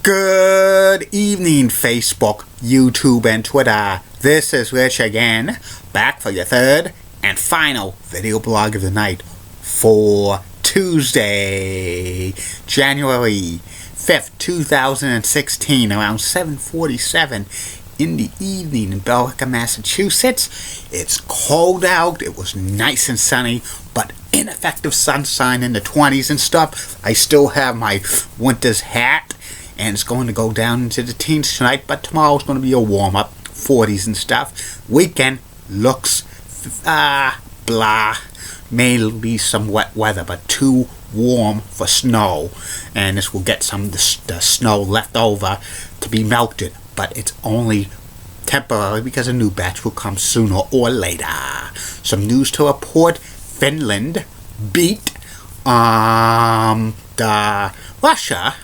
Good evening, Facebook, YouTube, and Twitter. This is Rich again, back for your third and final video blog of the night for Tuesday, January 5th, 2016, around 7:47 in the evening in Billerica, Massachusetts. It's cold out. It was nice and sunny, but ineffective sunshine in the 20s and stuff. I still have my winter's hat, and it's going to go down into the teens tonight, but tomorrow's going to be a warm-up, 40s and stuff. Weekend looks blah. May be some wet weather, but too warm for snow, and this will get some of the snow left over to be melted, but it's only temporary because a new batch will come sooner or later. Some news to report: Finland beat Russia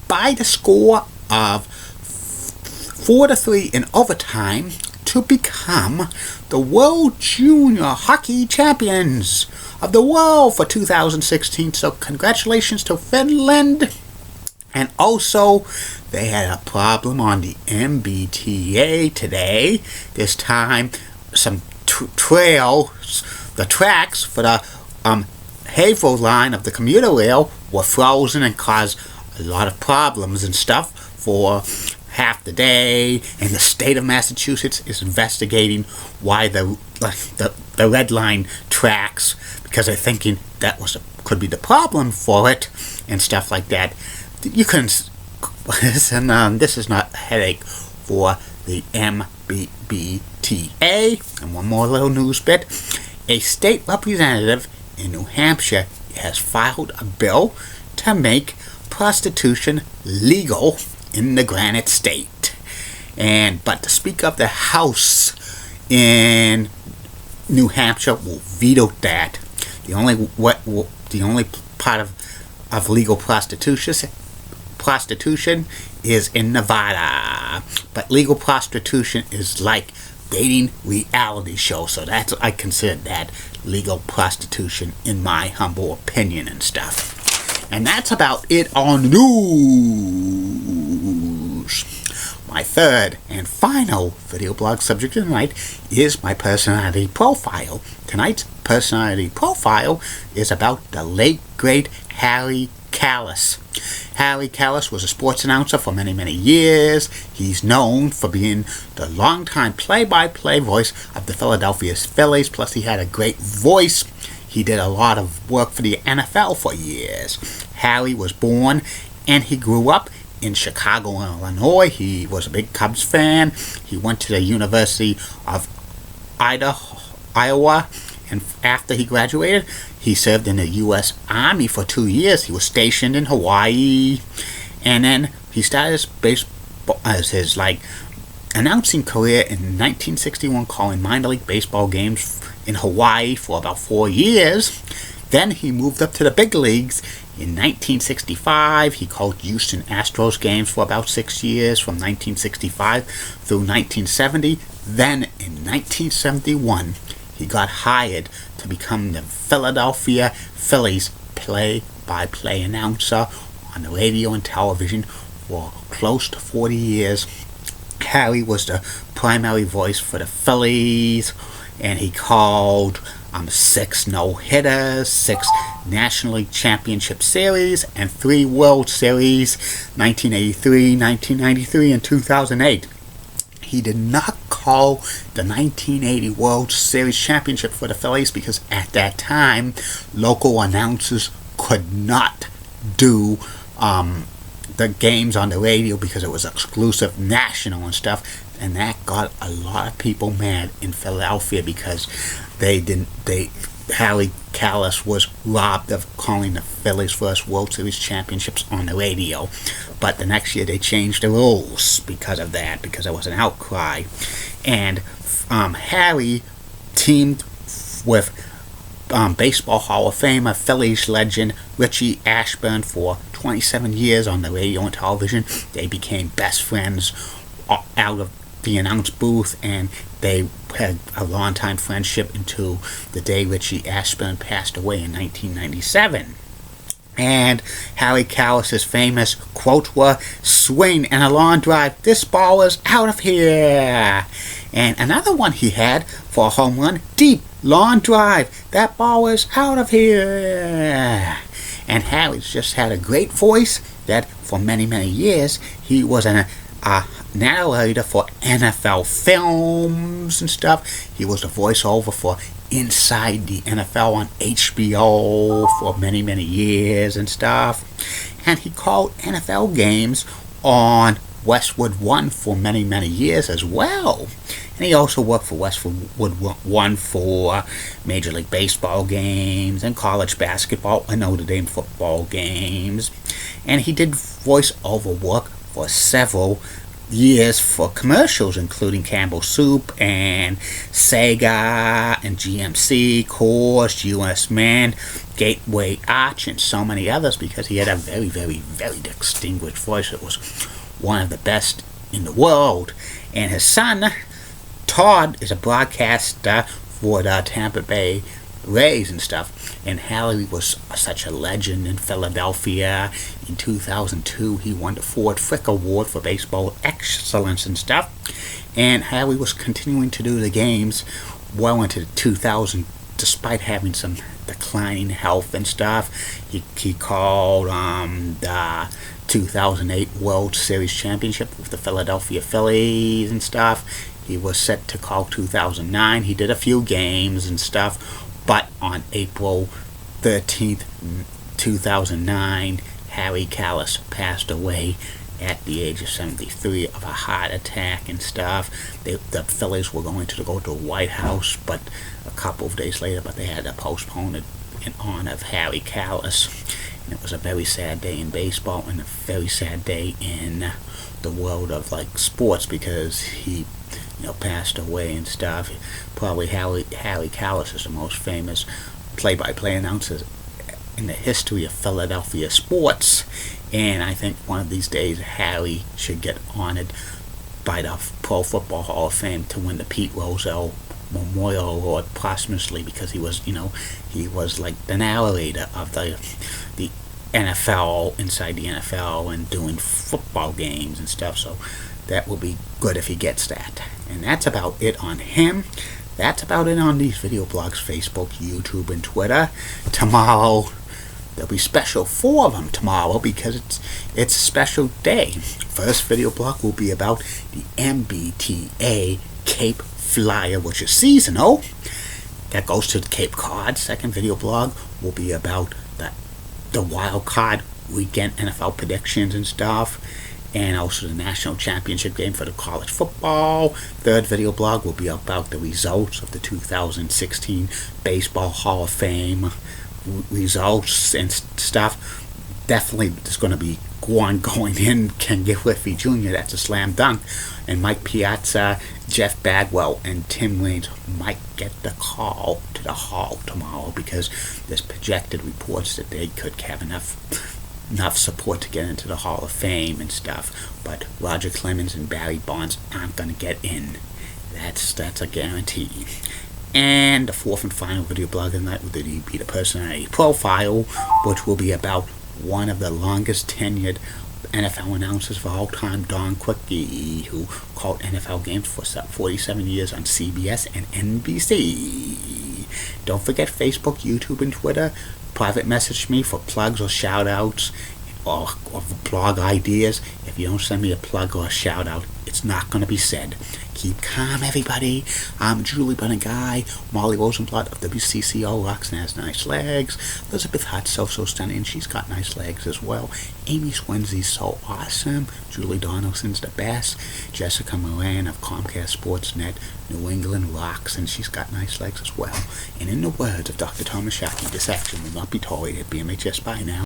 by the score of 4-3 in overtime to become the World Junior Hockey Champions of the world for 2016. So congratulations to Finland. And also, they had a problem on the MBTA today. This time, some the tracks for the Havel line of the commuter rail were frozen and caused a lot of problems and stuff for half the day, and the state of Massachusetts is investigating why the red line tracks, because they're thinking that could be the problem for it and stuff like that. You can listen. This is not a headache for the MBTA. And one more little news bit: a state representative in New Hampshire has filed a bill to make prostitution legal in the Granite State. But the Speaker of the House in New Hampshire will veto that. The only part of legal prostitution is in Nevada, but legal prostitution is like dating reality shows, so I consider that legal prostitution in my humble opinion and stuff. And that's about it on news. My third and final video blog subject tonight is my personality profile. Tonight's personality profile is about the late, great Harry Kalas. Harry Kalas was a sports announcer for many, many years. He's known for being the longtime play-by-play voice of the Philadelphia Phillies, plus he had a great voice. He did a lot of work for the NFL for years. Harry was born and he grew up in Chicago, Illinois. He was a big Cubs fan. He went to the University of Iowa, and after he graduated, he served in the U.S. Army for 2 years. He was stationed in Hawaii, and then he started his announcing career in 1961, calling minor league baseball games in Hawaii for about 4 years. Then he moved up to the big leagues. In 1965, he called Houston Astros games for about 6 years, from 1965 through 1970. Then, in 1971, he got hired to become the Philadelphia Phillies play-by-play announcer on the radio and television for close to 40 years. Harry was the primary voice for the Phillies, and he called 6 no-hitters, 6 National League Championship Series, and 3 World Series, 1983, 1993, and 2008. He did not call the 1980 World Series Championship for the Phillies because at that time, local announcers could not do the games on the radio because it was exclusive national and stuff, and that got a lot of people mad in Philadelphia because Harry Kalas was robbed of calling the Phillies' first World Series championships on the radio. But the next year they changed the rules because of that, because there was an outcry. And Harry teamed with Baseball Hall of Famer, Phillies legend Richie Ashburn for 27 years on the radio and television. They became best friends out of the announce booth, and they had a long-time friendship until the day Richie Ashburn passed away in 1997. And Harry Kalas's famous quotes were, "Swing and a long drive. This ball is out of here." And another one he had for a home run, "Deep, long drive. That ball is out of here." And Harry's just had a great voice that for many, many years he was a narrator for NFL films and stuff. He was the voiceover for Inside the NFL on HBO for many, many years and stuff. And he called NFL games on Westwood One for many, many years as well. And he also worked for Westwood One for Major League Baseball games and college basketball and Notre Dame football games. And he did voiceover work for several years for commercials, including Campbell Soup and Sega and GMC, Coors, US Man, Gateway Arch, and so many others, because he had a very, very, very distinguished voice. It was one of the best in the world. And his son, Todd, is a broadcaster for the Tampa Bay Rays and stuff. And Harry was such a legend in Philadelphia. In 2002, he won the Ford Frick Award for baseball excellence and stuff. And Harry was continuing to do the games well into 2000, despite having some declining health and stuff. He called the 2008 World Series Championship with the Philadelphia Phillies and stuff. He was set to call 2009. He did a few games and stuff. But on April 13th, 2009, Harry Kalas passed away at the age of 73 of a heart attack and stuff. The Phillies were going to go to the White House, but a couple of days later, but they had to postpone it in honor of Harry Kalas. And it was a very sad day in baseball and a very sad day in the world of like sports, because he passed away and stuff. Probably Harry Kalas is the most famous play-by-play announcer in the history of Philadelphia sports. And I think one of these days Harry should get honored by the Pro Football Hall of Fame to win the Pete Rozelle Memorial Award posthumously, because he was like the narrator of the NFL, inside the NFL, and doing football games and stuff. So that will be good if he gets that. And that's about it on him. That's about it on these video blogs, Facebook, YouTube, and Twitter. Tomorrow, there'll be special 4 of them tomorrow, because it's a special day. First video blog will be about the MBTA Cape Flyer, which is seasonal. That goes to Cape Cod. Second video blog will be about the wild card weekend NFL predictions and stuff, and also the national championship game for the college football. Third video blog will be about the results of the 2016 Baseball Hall of Fame results and stuff. Definitely there's going to be one going in Ken Griffey Jr., that's a slam dunk, and Mike Piazza, Jeff Bagwell, and Tim Raines might get the call to the Hall tomorrow, because there's projected reports that they could have enough support to get into the Hall of Fame and stuff. But Roger Clemens and Barry Bonds aren't going to get in. That's a guarantee. And the fourth and final video blog of the night will be the personality profile, which will be about one of the longest tenured NFL announcers of all time, Don Quickie, who called NFL games for 47 years on CBS and NBC. Don't forget Facebook, YouTube, and Twitter. Private message me for plugs or shout outs or blog ideas. If you don't send me a plug or a shout out, it's not going to be said. Keep calm, everybody. I'm Julie Guy. Molly Rosenblatt of WCCO rocks and has nice legs. Elizabeth Hutt's so stunning, she's got nice legs as well. Amy Swinsy's so awesome. Julie Donaldson's the best. Jessica Moran of Comcast Sportsnet, New England rocks, and she's got nice legs as well. And in the words of Dr. Thomas Shaki, this action will not be tolerated at BMHS. Bye now.